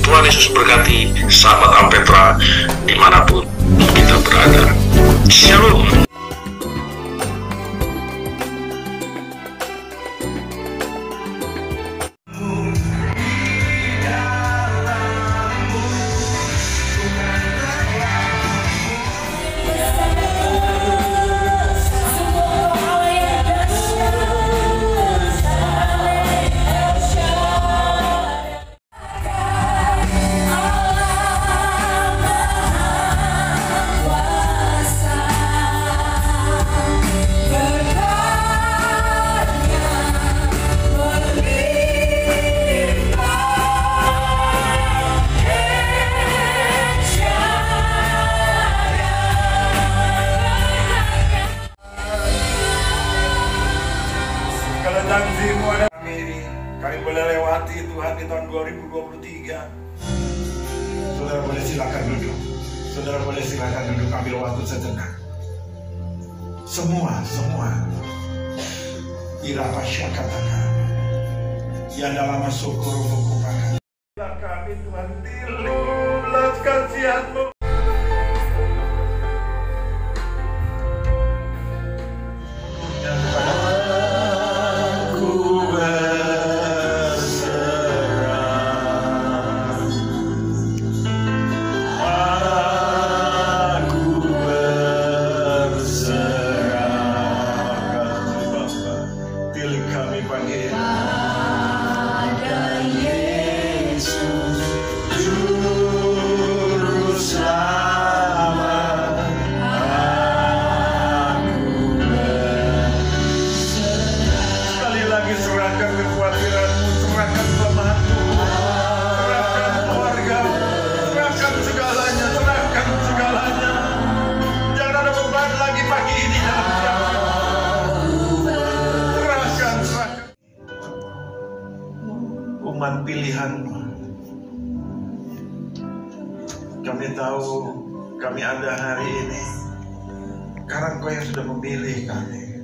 Tuhan Yesus berkati sahabat Ampetra dimanapun kita berada. Shalom. Kami boleh lewati Tuhan di tahun 2023. Saudara boleh silakan duduk. Saudara boleh silakan duduk, ambil waktu sejenak. Semua irapa syakatakan yang dalam syukur mengupakan kami Tuhan, belas kasihan-Mu. Umat pilihan-Mu, kami tahu kami ada hari ini karena Engkau yang sudah memilih kami.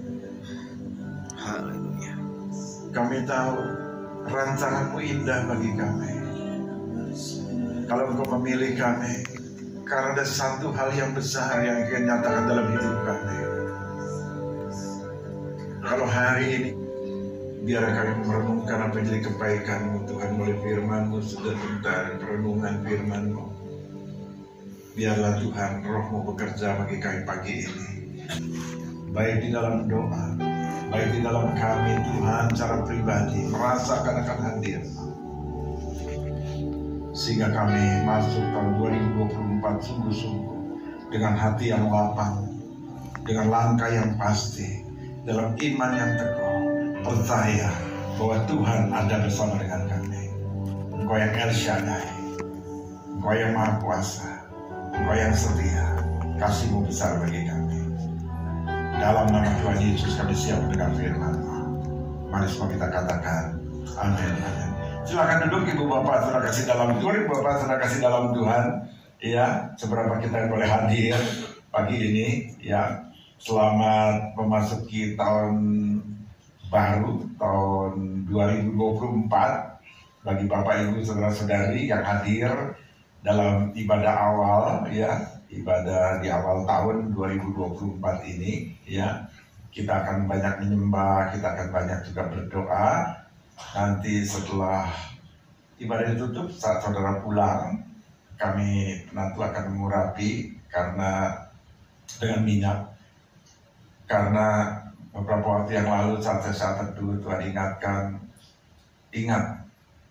Haleluya. Kami tahu rancangan-Mu indah bagi kami. Kalau Engkau memilih kami karena ada satu hal yang besar yang Engkau nyatakan dalam hidup kami. Kalau hari ini biar kami merenungkan apa yang jadi kebaikan-Mu Tuhan melalui firman-Mu, sebentar perenungan firman-Mu. Biarlah Tuhan Roh-Mu bekerja bagi kami pagi ini, baik di dalam doa, baik di dalam kami Tuhan secara pribadi merasakan akan hadir, sehingga kami masuk tahun 2024 sungguh-sungguh dengan hati yang lapang, dengan langkah yang pasti, dalam iman yang teguh, percaya bahwa Tuhan ada bersama dengan kami. Engkau yang El Shaddai, Engkau yang Maha Kuasa, Engkau yang setia, kasih-Mu besar bagi kami. Dalam nama Tuhan Yesus kami siap mendengar firman-Mu. Mari semua kita katakan amin. Silakan duduk Ibu Bapak saudara kasih dalam Tuhan, Ibu Bapak saudara kasih dalam Tuhan. Ya, seberapa kita yang boleh hadir pagi ini, ya. Selamat memasuki tahun baru, tahun 2024 bagi Bapak Ibu Saudara-saudari yang hadir dalam ibadah awal, ya, ibadah di awal tahun 2024 ini, ya. Kita akan banyak menyembah, kita akan banyak juga berdoa. Nanti setelah ibadah ditutup, saat saudara pulang, kami nanti akan mengurapi dengan minyak. Karena beberapa waktu yang lalu saat saya teduh, Tuhan ingat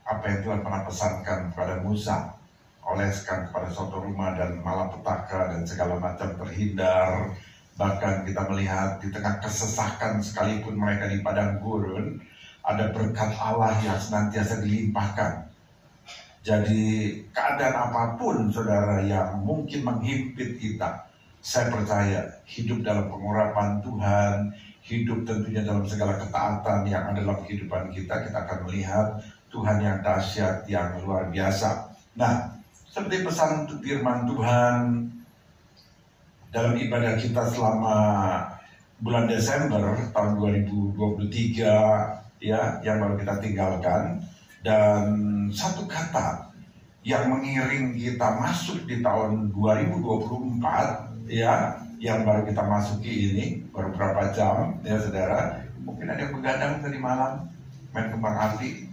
apa yang Tuhan pernah pesankan kepada Musa, oleskan kepada suatu rumah dan malapetaka dan segala macam terhindar. Bahkan kita melihat di tengah kesesakan sekalipun mereka di padang gurun, ada berkat Allah yang senantiasa dilimpahkan. Jadi keadaan apapun saudara yang mungkin menghimpit kita, saya percaya hidup dalam pengurapan Tuhan, hidup tentunya dalam segala ketaatan yang ada dalam kehidupan kita, kita akan melihat Tuhan yang dahsyat, yang luar biasa. Nah, seperti pesan firman Tuhan dalam ibadah kita selama bulan Desember tahun 2023, ya yang baru kita tinggalkan, dan satu kata yang mengiring kita masuk di tahun 2024 ya yang baru kita masuki ini baru beberapa jam ya saudara. Mungkin ada yang begadang tadi malam main kembang api.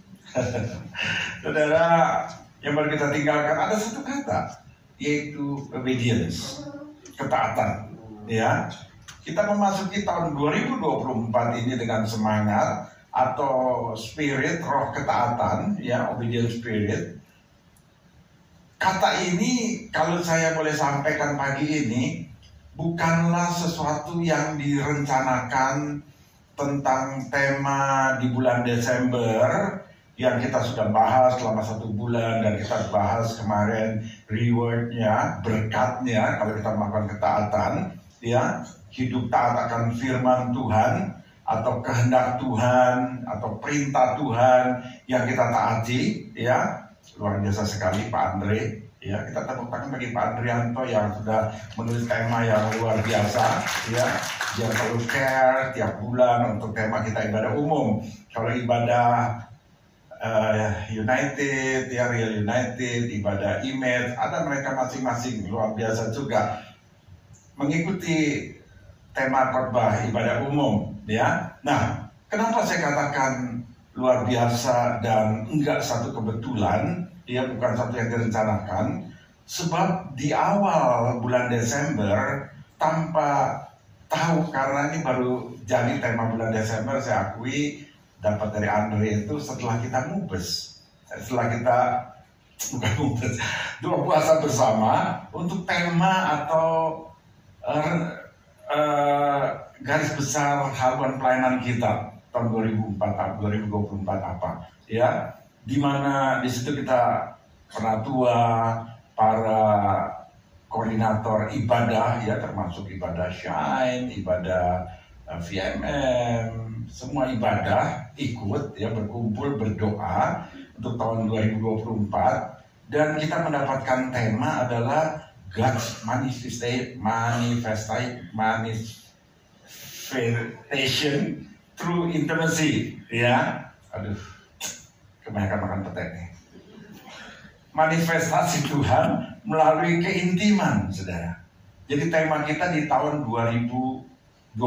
Saudara, yang baru kita tinggalkan ada satu kata, yaitu obedience, ketaatan. Ya, kita memasuki tahun 2024 ini dengan semangat atau spirit, roh ketaatan, ya, obedience spirit. Kata ini kalau saya boleh sampaikan pagi ini bukanlah sesuatu yang direncanakan tentang tema di bulan Desember yang kita sudah bahas selama 1 bulan, dan kita bahas kemarin rewardnya, berkatnya kalau kita melakukan ketaatan, ya, hidup taat akan firman Tuhan atau kehendak Tuhan atau perintah Tuhan yang kita taati, ya. Luar biasa sekali Pak Andre, ya, kita tepuk tangan bagi Pak Andrianto yang sudah menulis tema yang luar biasa, ya. Dia selalu care tiap bulan untuk tema kita ibadah umum. Kalau ibadah United, ya, Real United, ibadah Image, ada mereka masing-masing luar biasa juga mengikuti tema khotbah ibadah umum, ya. Nah, kenapa saya katakan luar biasa dan enggak satu kebetulan, ya, bukan satu yang direncanakan, sebab di awal bulan Desember tanpa tahu, karena ini baru jadi tema bulan Desember, saya akui dapat dari Andre itu setelah kita mubes, setelah kita bukan mubes, doa puasa bersama untuk tema atau garis besar haluan pelayanan kita tahun 2024 apa, ya, dimana di situ kita penatua, para koordinator ibadah, ya, termasuk ibadah Shine, ibadah VMM, semua ibadah ikut, ya, berkumpul berdoa untuk tahun 2024, dan kita mendapatkan tema adalah God's manifestation through intimacy, ya. Aduh, kebanyakan makan petek nih. Manifestasi Tuhan melalui keintiman, saudara. Jadi tema kita di tahun 2024,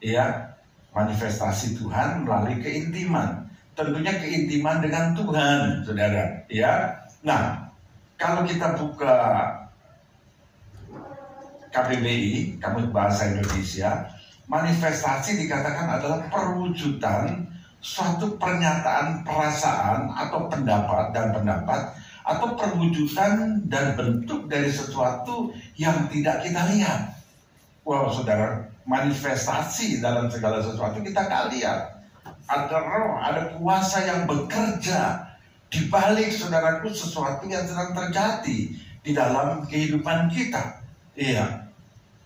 ya, manifestasi Tuhan melalui keintiman. Tentunya keintiman dengan Tuhan, saudara, ya. Nah, kalau kita buka KBBI, Kamus Bahasa Indonesia, manifestasi dikatakan adalah perwujudan suatu pernyataan perasaan atau pendapat atau perwujudan dan bentuk dari sesuatu yang tidak kita lihat. Wow, saudara, manifestasi dalam segala sesuatu kita gak lihat. Ada roh, ada kuasa yang bekerja di balik, saudaraku, sesuatu yang sedang terjadi di dalam kehidupan kita. Iya.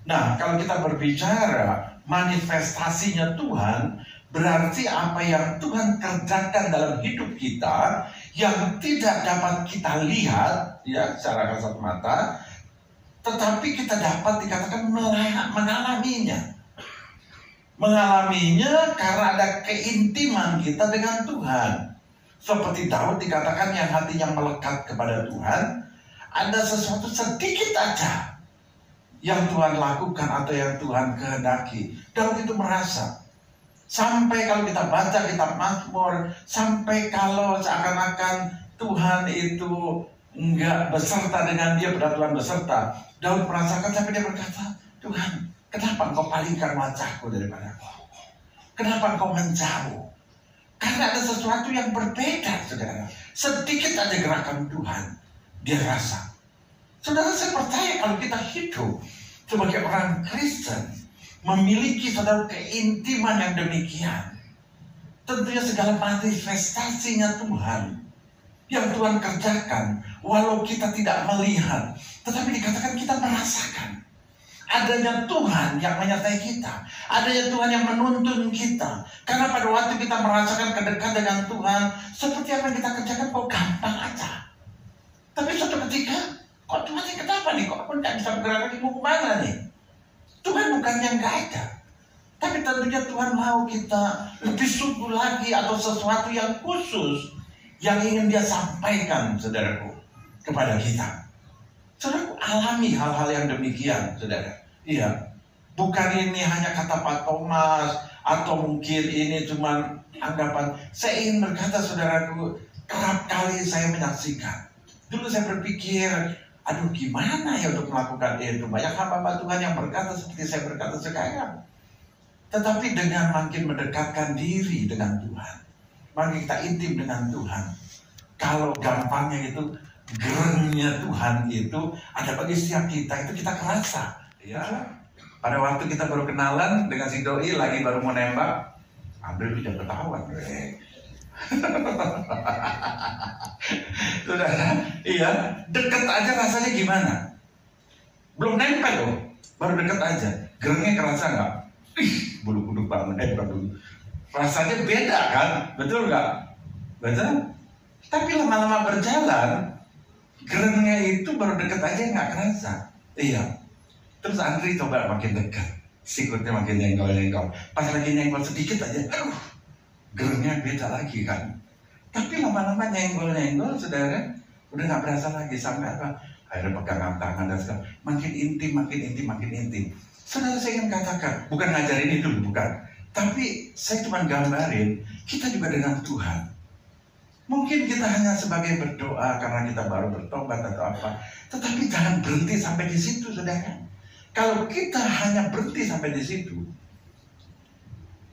Nah, kalau kita berbicara manifestasinya Tuhan, berarti apa yang Tuhan kerjakan dalam hidup kita yang tidak dapat kita lihat, ya, secara kasat mata, tetapi kita dapat dikatakan mengalaminya. Mengalaminya karena ada keintiman kita dengan Tuhan. Seperti Daud dikatakan yang hatinya melekat kepada Tuhan, ada sesuatu sedikit aja yang Tuhan lakukan atau yang Tuhan kehendaki. Daud itu merasa, sampai kalau kita baca kitab Mazmur, sampai kalau seakan-akan Tuhan itu enggak beserta dengan dia, pada Tuhan beserta, Daud merasakan sampai dia berkata, Tuhan, kenapa engkau palingkan wajahku daripada aku? Kenapa engkau menjauh? Karena ada sesuatu yang berbeda, saudara. Sedikit aja gerakan Tuhan, dia rasa. Saudara, saya percaya kalau kita hidup sebagai orang Kristen, memiliki saudara keintiman yang demikian, tentunya segala manifestasinya Tuhan yang Tuhan kerjakan, walau kita tidak melihat, tetapi dikatakan kita merasakan adanya Tuhan yang menyertai kita, adanya Tuhan yang menuntun kita. Karena pada waktu kita merasakan kedekatan dengan Tuhan, seperti apa yang kita kerjakan kok gampang aja. Tapi suatu ketika, kok Tuhan ini kenapa nih? Kok aku tidak bisa bergerak lagi, mau kemana nih? Tuhan bukan yang gak ada, Tapi tentunya Tuhan mau kita lebih sungguh lagi, atau sesuatu yang khusus yang ingin Dia sampaikan, saudaraku, kepada kita. Saudaraku, alami hal-hal yang demikian, saudara. Iya, bukan ini hanya kata Pak Thomas, atau mungkin ini cuma anggapan. Saya ingin berkata, saudaraku, kerap kali saya menyaksikan. Dulu saya berpikir, aduh gimana ya untuk melakukan itu. Banyak hamba Tuhan yang berkata seperti saya berkata sekarang. Tetapi dengan makin mendekatkan diri dengan Tuhan, makin kita intim dengan Tuhan, kalau gampangnya itu, gerengnya Tuhan itu ada bagi setiap kita, itu kita kerasa. Ya, pada waktu kita baru kenalan dengan si doi, lagi baru mau nembak, ambil udah ketahuan. Saudara, iya, deket aja rasanya gimana? Belum nempel loh, baru deket aja, gerengnya kerasa nggak? Bulu kuduk banget, bukan. Rasanya beda kan, betul nggak? Betul. Tapi lama-lama berjalan, gerengnya itu baru deket aja nggak kerasa. Iya. Terus Andri coba makin dekat, sikutnya makin nyenggol-nyenggol. Pas lagi nyenggol sedikit aja, aduh, gerengnya beda lagi kan. Tapi lama-lama nyenggol-nyenggol, saudara, udah nggak berasa lagi. Sampai apa? Akhirnya pegangan tangan dan segala. Makin intim, makin intim, makin intim. Saudara, saya ingin katakan, bukan ngajarin itu, bukan. Tapi saya cuma gambarin, kita juga dengan Tuhan. Mungkin kita hanya sebagai berdoa karena kita baru bertobat atau apa. Tetapi jangan berhenti sampai di situ, saudara. Kalau kita hanya berhenti sampai di situ,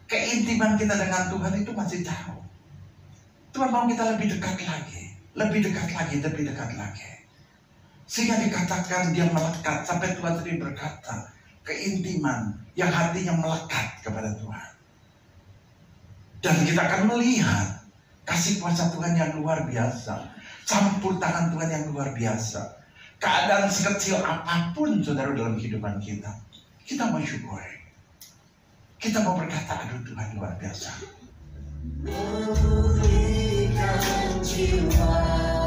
keintiman kita dengan Tuhan itu masih jauh. Tuhan mau kita lebih dekat lagi, lebih dekat lagi, lebih dekat lagi. Sehingga dikatakan Dia melekat, sampai Tuhan sendiri berkata, keintiman yang hatinya melekat kepada Tuhan. Dan kita akan melihat kasih kuasa Tuhan yang luar biasa, campur tangan Tuhan yang luar biasa. Keadaan sekecil apapun, saudara, dalam kehidupan kita, kita mau syukuri. Kita mau berkata, aduh Tuhan luar biasa. Memulihkan jiwa.